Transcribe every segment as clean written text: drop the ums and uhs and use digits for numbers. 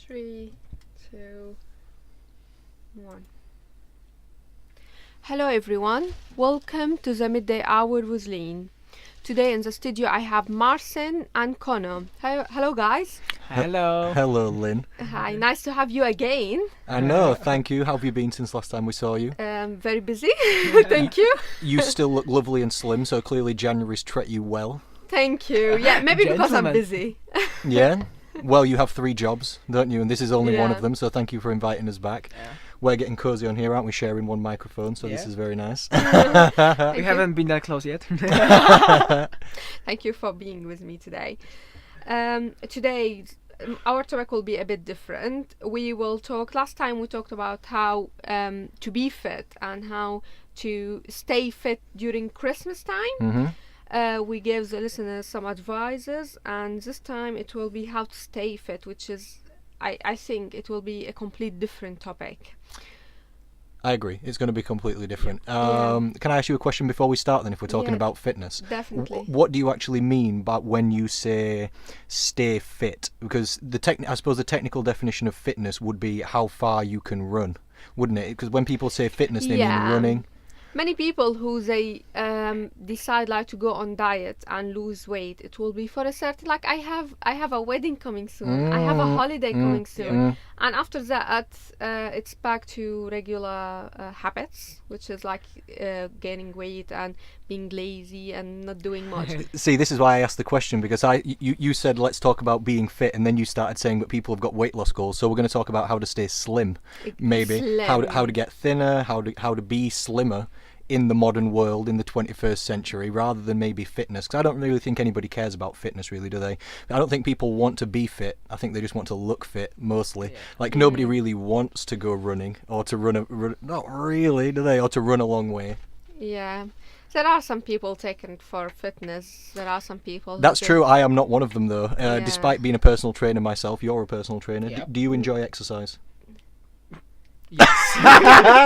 3, 2, 1. Hello everyone, welcome to the midday hour with Lynn. Today in the studio I have Marcin and Connor. Hello guys. Hello. Hello, Lynn. Hi, nice to have you again. I know, thank you. How have you been since last time we saw you? Very busy, thank you. You still look lovely and slim, so clearly January's treat you well. Thank you. Yeah, maybe because I'm Gentlemen. busy. Yeah? Well, you have 3 jobs, don't you? And this is only one Yeah. of them, so thank you for inviting us back. Yeah. We're getting cosy on here, aren't we? Sharing one microphone, so this Yeah. is very nice. Thank We you. haven't been that close yet. Thank you for being with me today. Today, our topic will be a bit different. We will talk. Last time we talked about how to be fit and how to stay fit during Christmas time. hmm We gave the listeners some advices, and this time it will be how to stay fit, which is, I think, it will be a complete different topic. I agree. It's going to be completely different. Yeah. Can I ask you a question before we start then, if we're talking Yeah, about fitness? Definitely. What do you actually mean by when you say stay fit? Because I suppose the technical definition of fitness would be how far you can run, wouldn't it? Because when people say fitness, they mean Yeah. running. Many people who they decide like to go on diet and lose weight, it will be for a certain, like I have a wedding coming soon, I have a holiday coming soon, and after that it's back to regular habits, which is like gaining weight and being lazy and not doing much. See, this is why I asked the question, because you said let's talk about being fit, and then you started saying that people have got weight loss goals. So we're going to talk about how to stay slim, maybe how to get thinner, how to be slimmer in the modern world in the 21st century, rather than maybe fitness. Because I don't really think anybody cares about fitness, really, do they? I don't think people want to be fit. I think they just want to look fit, mostly. Yeah. Like nobody really wants to go running or to run, not really, do they? Or to run a long way. Yeah, there are some people taken for fitness. There are some people. That's true. I am not one of them, though. Yeah. Despite being a personal trainer myself, you're a personal trainer. Yep. Do you enjoy exercise? Yes.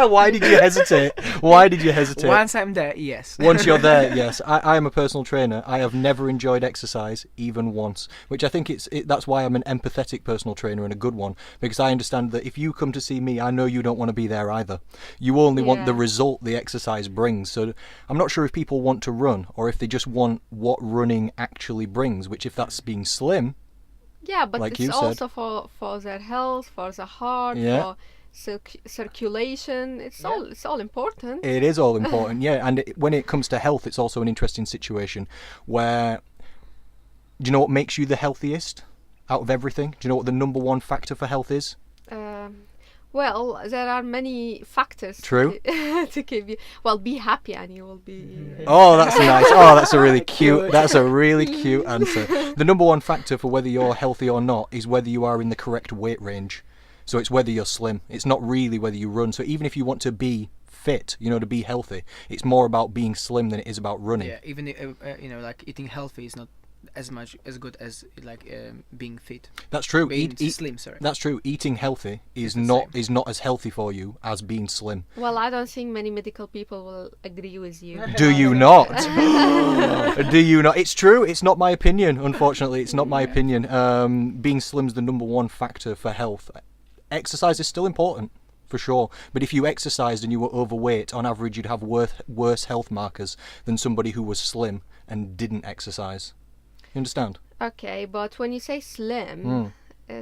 Why did you hesitate? Why did you hesitate? Once I'm there, yes. Once you're there, yes. I am a personal trainer. I have never enjoyed exercise, even once. Which I think that's why I'm an empathetic personal trainer and a good one. Because I understand that if you come to see me, I know you don't want to be there either. You only want the Yeah. result the exercise brings. So I'm not sure if people want to run or if they just want what running actually brings. Which, if that's being slim, Yeah, but like it's you said. also for their health, for the heart, Yeah. for circulation. It's all important. it is all important, yeah. And when it comes to health, it's also an interesting situation where, do you know what makes you the healthiest out of everything? Do you know what the number one factor for health is? Well, there are many factors True. to keep you. Well, be happy and you will be. Oh, that's nice. Oh, that's a really cute. That's a really cute answer. The number one factor for whether you're healthy or not is whether you are in the correct weight range. So it's whether you're slim. It's not really whether you run. So even if you want to be fit, to be healthy, it's more about being slim than it is about running. Yeah, even like eating healthy is not as good as like being fit. That's true. Being slim, sorry. That's true. Eating healthy It's is the not same. is not as healthy for you as being slim. Well, I don't think many medical people will agree with you. Do you not? Do you not? It's true. It's not my opinion. Unfortunately, it's not my opinion. Being slim's the number one factor for health. Exercise is still important, for sure. But if you exercised and you were overweight, on average, you'd have worse health markers than somebody who was slim and didn't exercise. You understand? Okay, but when you say slim,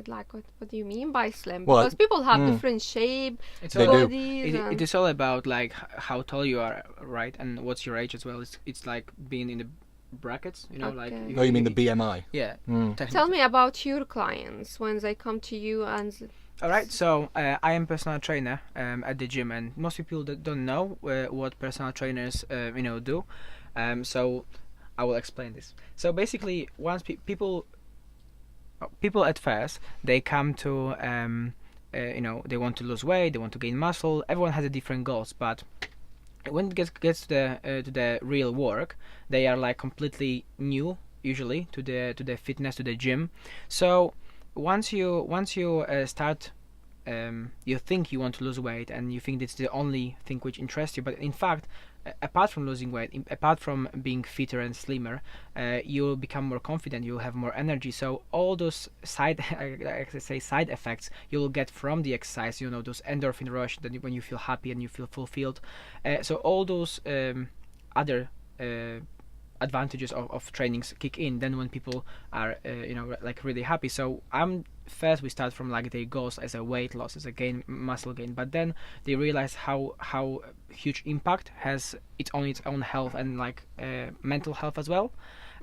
like what do you mean by slim? Well, Because people have different shape, It's They all do. bodies. it is all about like how tall you are, right? And what's your age as well. It's like being in the brackets, like. Okay. No, you mean the BMI? Yeah. Mm. Tell me about your clients when they come to you and. All right, so I am personal trainer at the gym, and most people that don't know what personal trainers do. So I will explain this. So basically, once people at first they come to they want to lose weight, they want to gain muscle. Everyone has a different goals, but when it gets to the real work, they are like completely new usually to the fitness, to the gym. So once you start, you think you want to lose weight and you think it's the only thing which interests you, but in fact apart from losing weight, apart from being fitter and slimmer, you'll become more confident. You'll have more energy. So all those side effects you'll get from the exercise, those endorphin rush, that when you feel happy and you feel fulfilled. So all those other advantages of trainings kick in then when people are like really happy. So first we start from like their goals as a weight loss, as a muscle gain, but then they realize how huge impact has its own health and like mental health as well.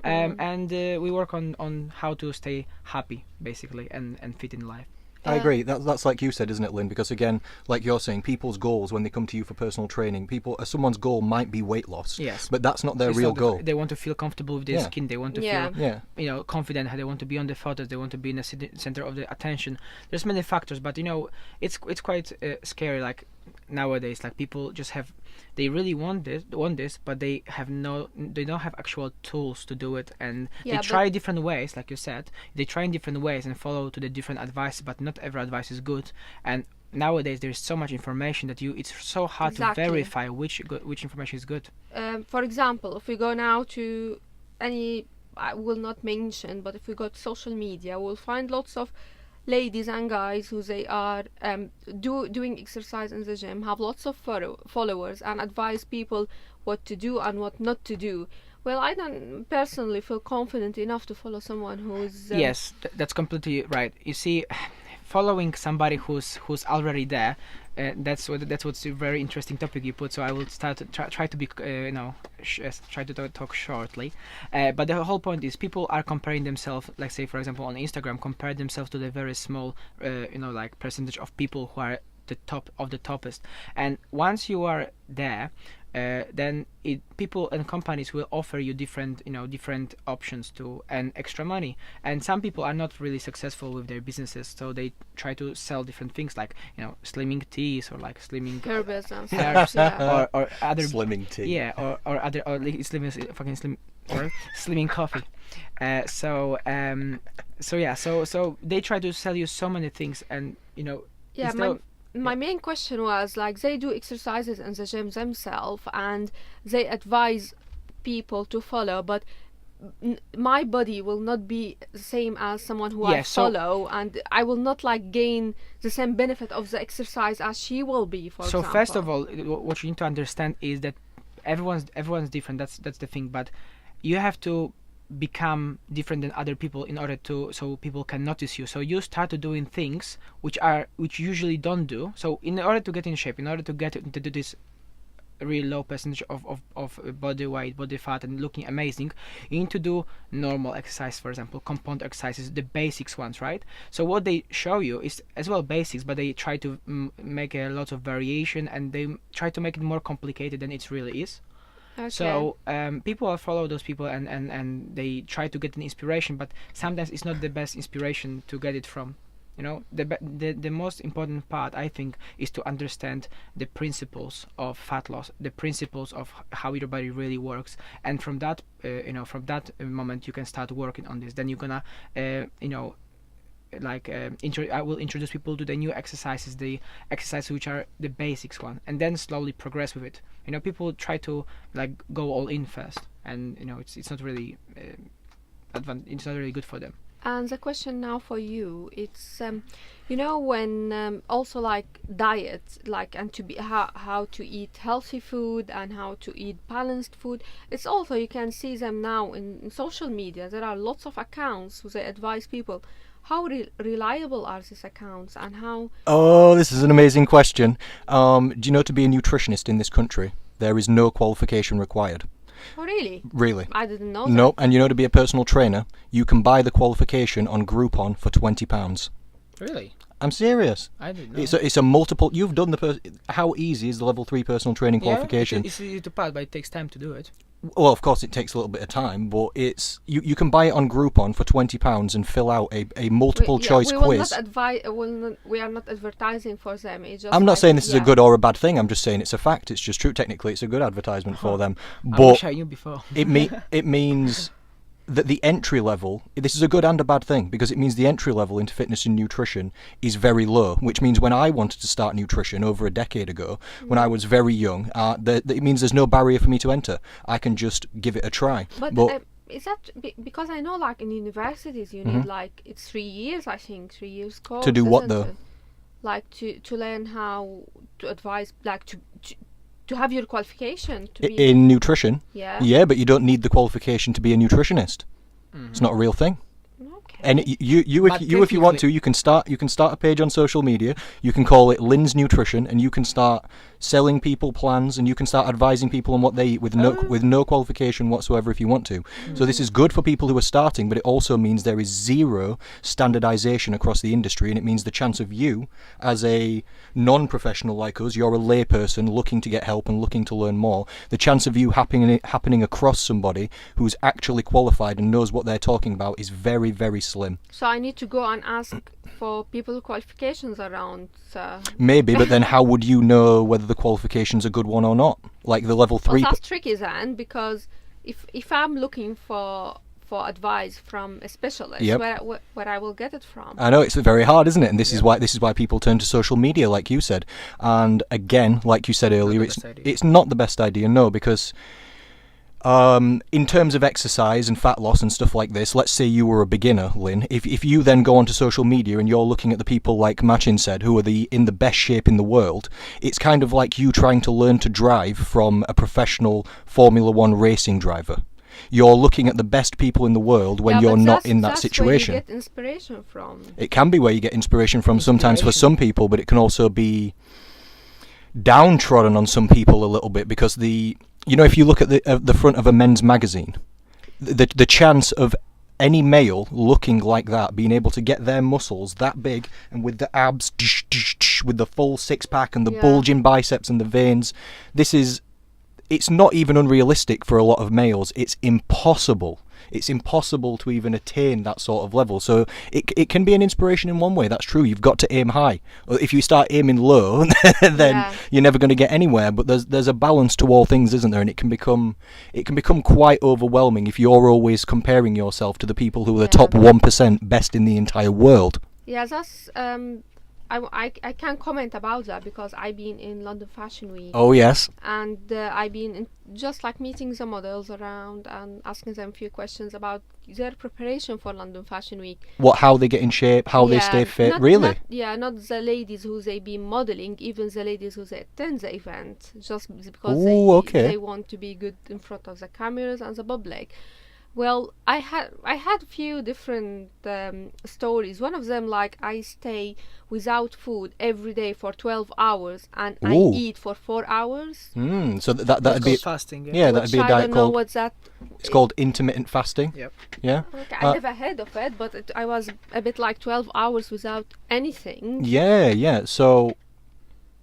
And we work on how to stay happy basically and fit in life. I agree. That's like you said, isn't it, Lynn? Because again, like you're saying, people's goals when they come to you for personal training, someone's goal might be weight loss. Yes. But that's not their real goal. They want to feel comfortable with their skin. They want to feel, confident. They want to be on the photos. They want to be in the center of the attention. There's many factors, but it's quite scary. Like nowadays, like people just they really want this, but they don't have actual tools to do it, and they try different ways. Like you said, they try in different ways and follow to the different advice, but not every advice is good. And nowadays there's so much information that it's so hard to verify which information is good. For example, if we go now to I will not mention, but if we go to social media, we'll find lots of ladies and guys who they are doing exercise in the gym, have lots of followers, and advise people what to do and what not to do. Well, I don't personally feel confident enough to follow someone who's yes, that's completely right. You see, following somebody who's already there, that's what's a very interesting topic you put. So I will try to be try to talk shortly, but the whole point is people are comparing themselves, like say for example on Instagram, compare themselves to the very small like percentage of people who are the top of the toppest. And once you are there, then people and companies will offer you different options to earn extra money. And some people are not really successful with their businesses, so they try to sell different things like slimming teas or like slimming herbs or other slimming tea, or other or like slimming coffee. So they try to sell you so many things, and my main question was like they do exercises in the gym themselves and they advise people to follow, but my body will not be the same as someone who I follow, and I will not like gain the same benefit of the exercise as she will be, for example. So first of all, what you need to understand is that everyone's different. That's the thing, but you have to become different than other people in order so people can notice you. So you start doing things which you usually don't do. So in order to get in shape, in order to get to do this really low percentage of body weight, body fat, and looking amazing, you need to do normal exercise, for example, compound exercises, the basics ones, right? So what they show you is as well basics, but they try to make a lot of variation, and they try to make it more complicated than it really is. Okay. So people will follow those people and they try to get an inspiration, but sometimes it's not the best inspiration to get it from. The most important part, I think, is to understand the principles of fat loss, the principles of how your body really works, and from that moment you can start working on this. Then you're gonna I will introduce people to the new exercises, the exercises which are the basics one, and then slowly progress with it. People try to like go all in first, and it's not really it's not really good for them. And the question now for you, it's when also like diet, like, and to be how to eat healthy food and how to eat balanced food. It's also, you can see them now in social media. There are lots of accounts who they advise people. How reliable are these accounts, and how? Oh, this is an amazing question. Do you know, to be a nutritionist in this country, there is no qualification required. Oh, really? Really? I didn't know No, that. and to be a personal trainer, you can buy the qualification on Groupon for £20. Really? I'm serious. I didn't know. It's a multiple. You've done how easy is the level 3 personal training qualification? It's easy to pass, but it takes time to do it. Well, of course, it takes a little bit of time, but it's you can buy it on Groupon for £20 and fill out a multiple choice quiz. We are not advertising for them. It's just I'm not saying this is a good or a bad thing. I'm just saying it's a fact. It's just true. Technically, it's a good advertisement for them. But I wish I knew before. it means that the entry level, this is a good and a bad thing, because it means the entry level into fitness and nutrition is very low, which means when I wanted to start nutrition over a decade ago, when I was very young, it means there's no barrier for me to enter. I can just give it a try. But is that because I know, like in universities, you need like it's 3 years, I think, 3 years course. To do what though? Like to learn how to advise, like to have your qualification to be in nutrition. Yeah, but you don't need the qualification to be a nutritionist. It's not a real thing. Okay. And if you want to, you can start a page on social media. You can call it Lynn's Nutrition, and you can start selling people plans, and you can start advising people on what they eat with no qualification whatsoever if you want to. So this is good for people who are starting, but it also means there is zero standardization across the industry, and it means the chance of you as a non-professional like us, you're a layperson looking to get help and looking to learn more, the chance of you happening across somebody who's actually qualified and knows what they're talking about is very, very slim. So I need to go and ask for people qualifications around. Maybe, but then how would you know whether the qualification's a good one or not? Like the level 3. Well, that's tricky then, because if I'm looking for advice from a specialist, where I will get it from? I know it's very hard, isn't it? And this is why people turn to social media, like you said. And again, like you said earlier, it's not the best idea, no, because in terms of exercise and fat loss and stuff like this, let's say you were a beginner, Lynn. If you then go onto social media and you're looking at the people like Marcin said, who are in the best shape in the world, it's kind of like you trying to learn to drive from a professional Formula One racing driver. You're looking at the best people in the world when you're not in that situation. That's where you get inspiration from. It can be where you get inspiration from sometimes for some people, but it can also be downtrodden on some people a little bit, because if you look at the front of a men's magazine, the chance of any male looking like that, being able to get their muscles that big and with the abs, with the full six-pack and the bulging biceps and the veins, it's not even unrealistic for a lot of males. It's impossible. It's impossible to even attain that sort of level. So it can be an inspiration in one way. That's true. You've got to aim high. If you start aiming low, then you're never going to get anywhere. But there's a balance to all things, isn't there? And it can become quite overwhelming if you're always comparing yourself to the people who are the top 1% best in the entire world. Yeah, that's I can't comment about that because I've been in London Fashion Week. Oh yes. And I've been just like meeting the models around and asking them a few questions about their preparation for London Fashion Week. How they get in shape, how they stay fit, really? Not the ladies who they be modeling, even the ladies who they attend the event, just because they want to be good in front of the cameras and the public. Well, I had a few different stories. One of them, like, I stay without food every day for 12 hours and I eat for 4 hours. So that'd be fasting. That'd be a diet called. What's that? It's called intermittent fasting. Yep. Yeah. Okay, I never heard of it, but I was a bit like 12 hours without anything. Yeah. So,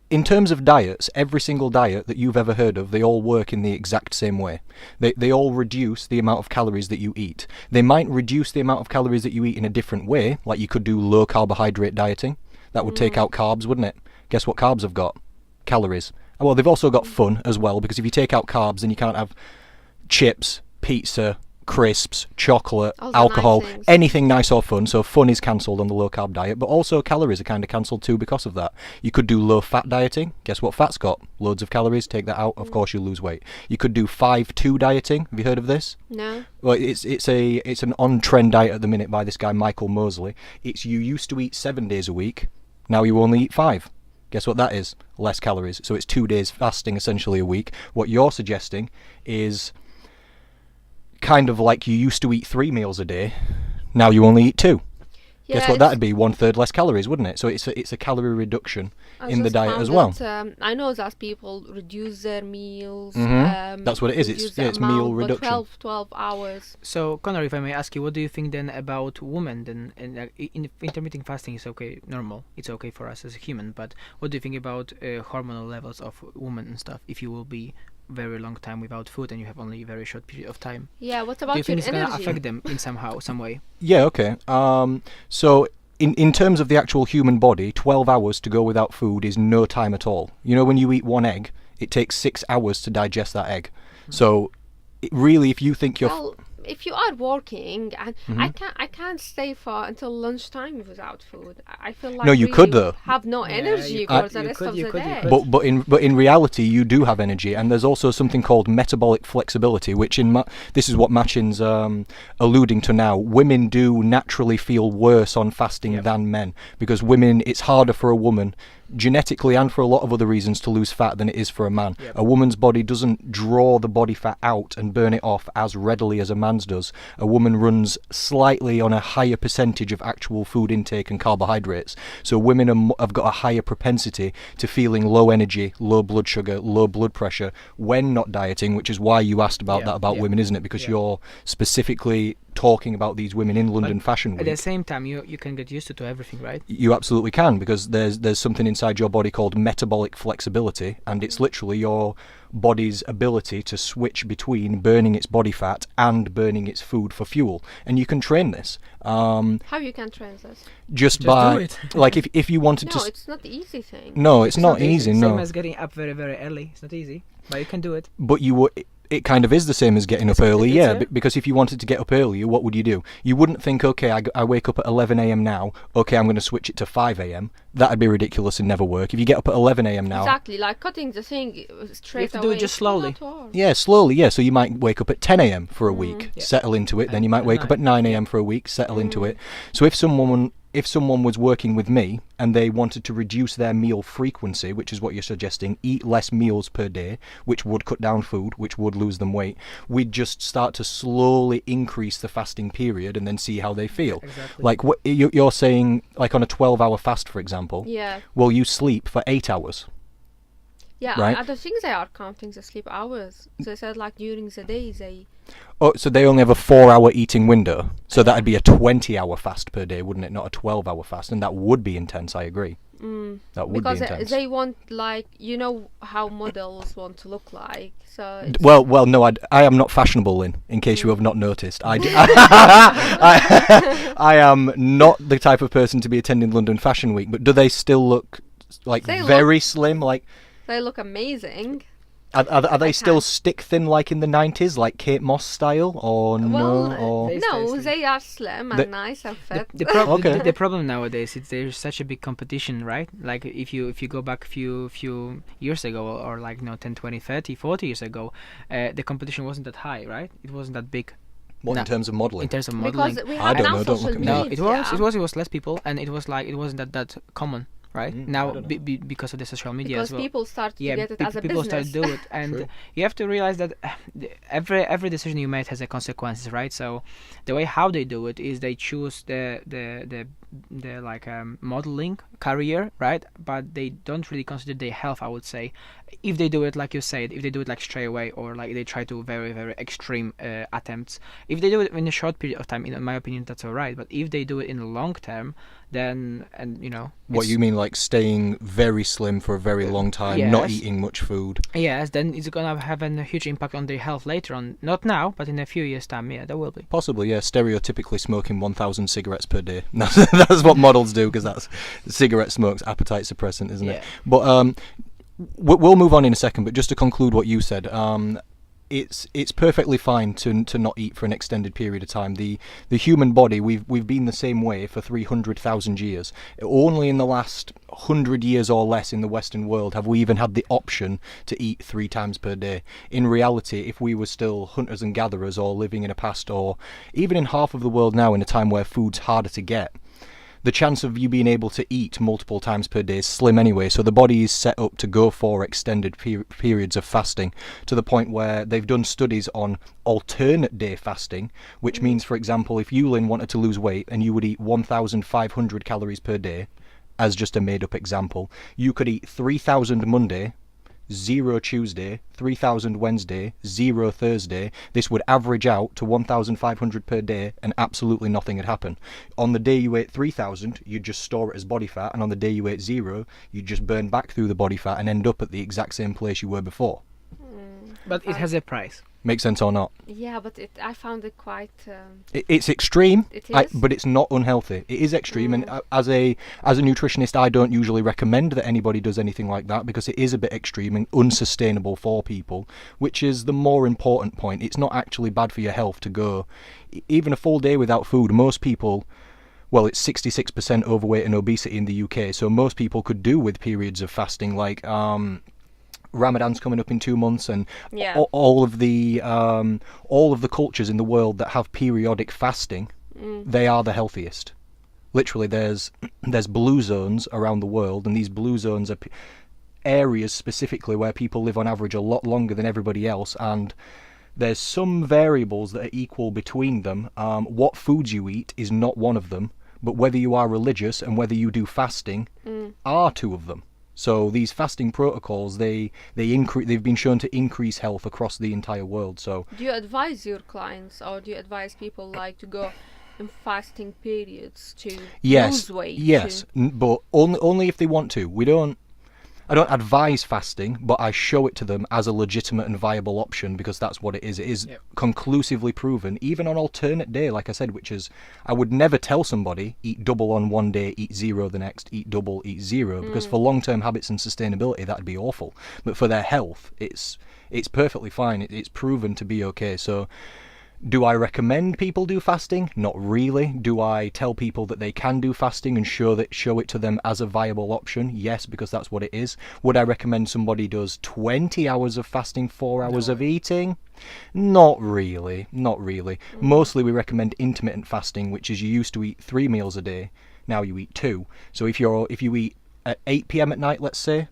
in terms of diets, every single diet that you've ever heard of, they all work in the exact same way. They all reduce the amount of calories that you eat. They might reduce the amount of calories that you eat in a different way, like you could do low carbohydrate dieting. That would take out carbs, wouldn't it? Guess what carbs have got? Calories. Well, they've also got fun as well, because if you take out carbs, then you can't have chips, pizza, crisps, chocolate, alcohol, anything nice or fun. So fun is cancelled on the low carb diet, but also calories are kind of cancelled too because of that. You could do low fat dieting. Guess what fat's got? Loads of calories. Take that out, of course you'll lose weight. You could do 5-2 dieting. Have you heard of this? No. Well, it's an on-trend diet at the minute by this guy Michael Mosley. It's you used to eat 7 days a week, now you only eat 5. Guess what that is? Less calories. So it's 2 days fasting essentially a week. What you're suggesting is kind of like you used to eat 3 meals a day, now you only eat 2. Guess what that'd be? 1/3 less calories, wouldn't it? So it's a calorie reduction in the diet as well. I know that people reduce their meals. That's what it is. It's meal reduction. 12 hours. So Connor, if I may ask you, what do you think then about women? Then in intermittent fasting is okay, normal. It's okay for us as a human. But what do you think about hormonal levels of women and stuff? If you will be very long time without food and you have only a very short period of time. Yeah, what about your energy? Do you think it's going to affect them in some way? Yeah, okay. So in terms of the actual human body, 12 hours to go without food is no time at all. You know, when you eat one egg, it takes 6 hours to digest that egg. So really, if you think you're... if you are working, and I can't stay for until lunchtime without food. I feel like No, you could though. have no energy for the rest of the day. But in reality, you do have energy, and there's also something called metabolic flexibility, which this is what Marcin's alluding to now. Women do naturally feel worse on fasting than men, because women, it's harder for a woman genetically and for a lot of other reasons to lose fat than it is for a man. A woman's body doesn't draw the body fat out and burn it off as readily as a man's does. A woman runs slightly on a higher percentage of actual food intake and carbohydrates. So women have got a higher propensity to feeling low energy, low blood sugar, low blood pressure when not dieting, which is why you asked about that about women, isn't it? Because you're specifically talking about these women in London Fashion Week. At the same time, you can get used to everything, right? You absolutely can, because there's something inside your body called metabolic flexibility, and it's literally your body's ability to switch between burning its body fat and burning its food for fuel. And you can train this. How you can train this? Just by do it. like if you wanted to. No, it's not the easy thing. No, it's not easy. No. Same as getting up very, very early. It's not easy, but you can do it. But it kind of is the same as getting up early, because if you wanted to get up earlier, what would you do? You wouldn't think, okay, I wake up at 11 a.m. now, okay, I'm going to switch it to 5 a.m. That'd be ridiculous and never work. If you get up at 11 a.m. now... Exactly, like cutting the thing straight away. You have to do it just slowly. Yeah, slowly, yeah. So you might wake up at 10 a.m. for a week, settle into it, then you might wake up at 9 a.m. for a week, settle into it. So if someone was working with me and they wanted to reduce their meal frequency, which is what you're suggesting, eat less meals per day, which would cut down food, which would lose them weight, we'd just start to slowly increase the fasting period and then see how they feel. Exactly. Like what you're saying, like on a 12-hour fast, for example. Yeah. Well, you sleep for 8 hours. Yeah, right? I don't think they are counting the sleep hours. They said like during the day they... Oh, so they only have a 4-hour eating window. So that'd be a 20-hour fast per day, wouldn't it? Not a 12-hour fast. And that would be intense, I agree. That would be intense. Because they want, like, you know how models want to look like. So well, no, I am not fashionable, Lynn, in case you have not noticed. I am not the type of person to be attending London Fashion Week, but do they still look, like, very slim? Like, they look amazing. Are they still stick thin like in the 90s, like Kate Moss style, or no? Or No, they are slim and nice and fit. The problem nowadays is there's such a big competition, right? Like if you go back a few years ago, or like 10, 20, 30, 40 years ago, the competition wasn't that high, right? It wasn't that big. What, in terms of modelling? Because we I have don't now know, don't social look at me. media. No, it was less people, and it wasn't that common. Right now, because of the social media because as well. people start to get it as a people business. start to do it, and you have to realize that every decision you made has a consequences, right? So the way how they do it is they choose the like modeling career, right? But they don't really consider their health, I would say. If they do it like you said, if they do it like straight away, or like they try to very, very extreme attempts, if they do it in a short period of time, in my opinion, that's all right. But if they do it in the long term, then what you mean, like staying very slim for a very long time, not eating much food? Yes, then it's gonna have a huge impact on their health later on. Not now, but in a few years' time, there will be. Possibly, yeah. Stereotypically smoking 1,000 cigarettes per day. That's what models do, because that's cigarette smoke's appetite suppressant, isn't it? But we'll move on in a second. But just to conclude what you said, it's perfectly fine to not eat for an extended period of time. The human body, we've been the same way for 300,000 years. Only in the last 100 years or less in the Western world have we even had the option to eat 3 times per day. In reality, if we were still hunters and gatherers, or living in a past, or even in half of the world now in a time where food's harder to get, the chance of you being able to eat multiple times per day is slim anyway. So the body is set up to go for extended periods of fasting, to the point where they've done studies on alternate day fasting, which means, for example, if you, Lynn, wanted to lose weight and you would eat 1,500 calories per day, as just a made up example, you could eat 3,000 Monday, 0 Tuesday, 3,000 Wednesday, 0 Thursday. This would average out to 1,500 per day, and absolutely nothing would happen. On the day you ate 3,000, you'd just store it as body fat, and on the day you ate 0, you'd just burn back through the body fat and end up at the exact same place you were before. But it has a price. Make sense or not? Yeah, but I found it quite. It's extreme, It is. but it's not unhealthy. It is extreme, and as a nutritionist, I don't usually recommend that anybody does anything like that because it is a bit extreme and unsustainable for people, which is the more important point. It's not actually bad for your health to go even a full day without food. Most people, well, it's 66% overweight and obesity in the UK, so most people could do with periods of fasting, like Ramadan's coming up in 2 months, and all of the cultures in the world that have periodic fasting, they are the healthiest. Literally, there's blue zones around the world, and these blue zones are areas specifically where people live on average a lot longer than everybody else, and there's some variables that are equal between them. What foods you eat is not one of them, but whether you are religious and whether you do fasting are two of them. So these fasting protocols, they've been shown to increase health across the entire world. So do you advise your clients, or do you advise people like to go in fasting periods to lose weight? Yes, but only if they want to. I don't advise fasting, but I show it to them as a legitimate and viable option because that's what it is. It is conclusively proven, even on alternate day, like I said, which is, I would never tell somebody, eat double on one day, eat zero the next, eat double, eat zero, because for long-term habits and sustainability, that'd be awful. But for their health, it's perfectly fine. It's proven to be okay. So do I recommend people do fasting? Not really. Do I tell people that they can do fasting and show it to them as a viable option? Yes, because that's what it is. Would I recommend somebody does 20 hours of fasting, 4 hours of eating? Not really. Mostly we recommend intermittent fasting, which is you used to eat 3 meals a day, now you eat 2. So if you eat at 8 p.m. at night, let's say,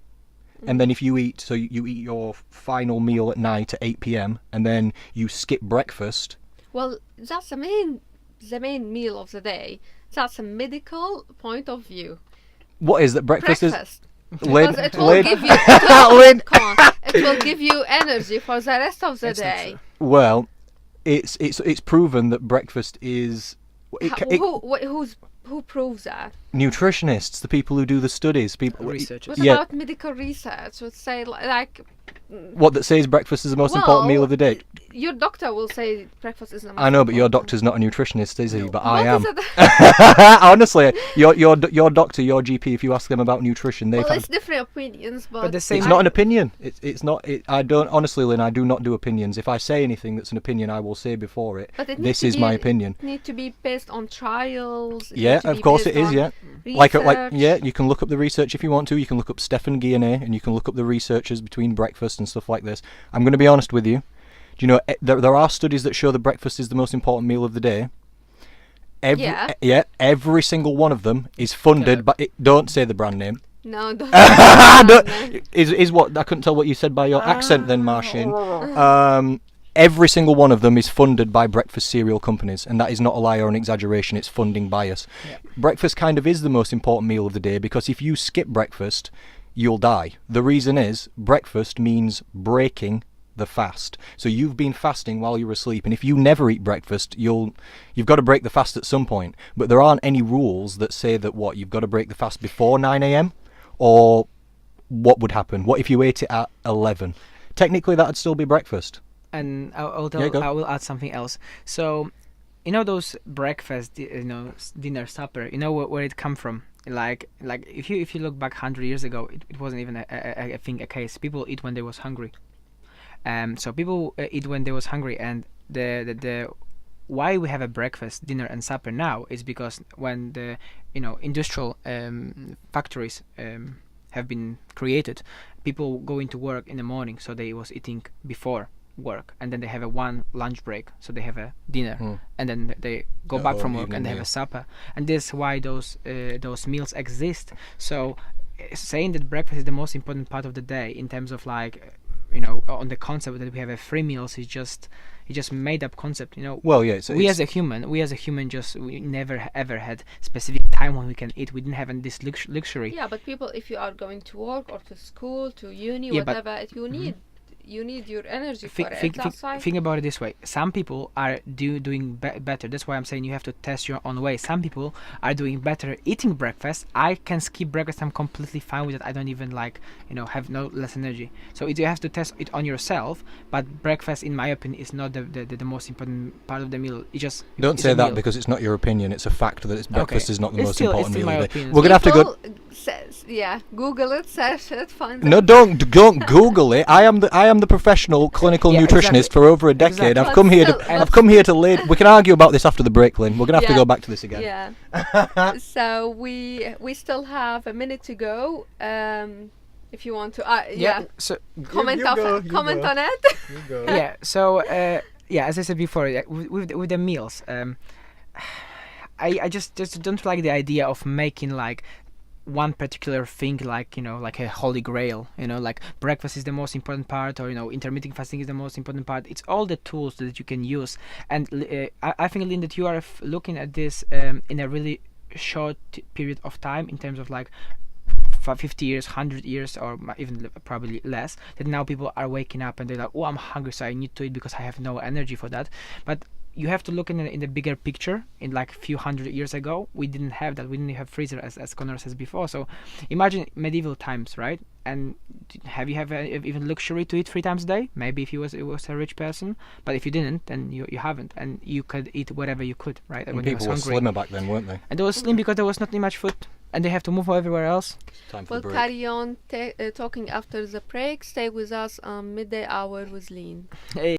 and then if you eat your final meal at night at 8 p.m. and then you skip breakfast. Well, that's the main meal of the day. That's a medical point of view. What is that? Breakfast is... Lynn, because it will give you Lynn. It will give you energy for the rest of the day. Well, it's proven that breakfast is... Who proves that? Nutritionists, the people who do the studies, researchers. What about medical research? Would say like what, that says breakfast is the most important meal of the day? Your doctor will say breakfast is the most I know, but your doctor's not a nutritionist, is he? No. But I am. Is it? Honestly, your doctor, your GP, if you ask them about nutrition, they've it's different opinions, but the same. It's not an opinion. It's not. I don't honestly, Lynn. I do not do opinions. If I say anything that's an opinion, I will say before it. But This is my opinion. It needs to be based on trials. Yeah, of course it is. Yeah, research. You can look up the research if you want to. You can look up Stefan Guillenet, and you can look up the researchers between breakfast and stuff like this. I'm going to be honest with you. Do you know there are studies that show that breakfast is the most important meal of the day? Every single one of them is funded by. Don't say the brand name. No, don't. Is what I couldn't tell what you said by your accent then, Marcin. Every single one of them is funded by breakfast cereal companies, and that is not a lie or an exaggeration. It's funding bias. Yeah. Breakfast kind of is the most important meal of the day because if you skip breakfast, you'll die. The reason is breakfast means breaking the fast. So you've been fasting while you're asleep, and if you never eat breakfast, you've got to break the fast at some point. But there aren't any rules that say that you've got to break the fast before 9 a.m. or what would happen? What if you ate it at 11? Technically, that'd still be breakfast. And I will add something else. So, those breakfast, dinner, supper. Where it come from? Like if you look back 100 years ago, it wasn't even a case. People eat when they was hungry. So people eat when they was hungry, and the why we have a breakfast, dinner, and supper now is because when the industrial factories have been created, people go into work in the morning, so they was eating before work, and then they have one lunch break, so they have a dinner, and then they go back from work and they have a supper, and this is why those meals exist. So saying that breakfast is the most important part of the day in terms of on the concept that we have 3 meals is just made up concept. Well, yeah. We as a human we never ever had specific time when we can eat. We didn't have this luxury. Yeah, but people, if you are going to work or to school, to uni, whatever, you need you need your energy for it. That's why. Think about it this way. Some people are doing better. That's why I'm saying you have to test your own way. Some people are doing better eating breakfast. I can skip breakfast. I'm completely fine with it. I don't even have no less energy. So you have to test it on yourself. But breakfast, in my opinion, is not the most important part of the meal. It just don't say that because it's not your opinion. It's a fact that breakfast is not the most important meal of the day. We're gonna have to go. Google it, search it, find it. No, don't Google it. I am the professional clinical nutritionist for over a decade. Exactly. I've come here to lay. We can argue about this after the break, Lynn. We're gonna have to go back to this again. Yeah. So we still have a minute to go. If you want to, So comment on it. You go. Yeah. So as I said before, with the meals, I just don't like the idea of making like one particular thing like a holy grail. Like breakfast is the most important part, or intermittent fasting is the most important part. It's all the tools that you can use, and I think, Lynn, that you are looking at this in a really short period of time, in terms of like 50 years, 100 years, or even probably less, that now people are waking up and they're like, oh, I'm hungry, so I need to eat because I have no energy for that. But you have to look in the bigger picture. In like a few hundred years ago, we didn't have that. We didn't have freezer, as Connor says before. So imagine medieval times, right? And have you even luxury to eat 3 times a day? Maybe if you was a rich person, but if you didn't, then you haven't, and you could eat whatever you could, right? And when people were slimmer back then, weren't they? And they were slim because there was not much food, and they have to move everywhere else. Time for We'll the break. carry on talking after the break. Stay with us on Midday Hour with Lynn. Hey.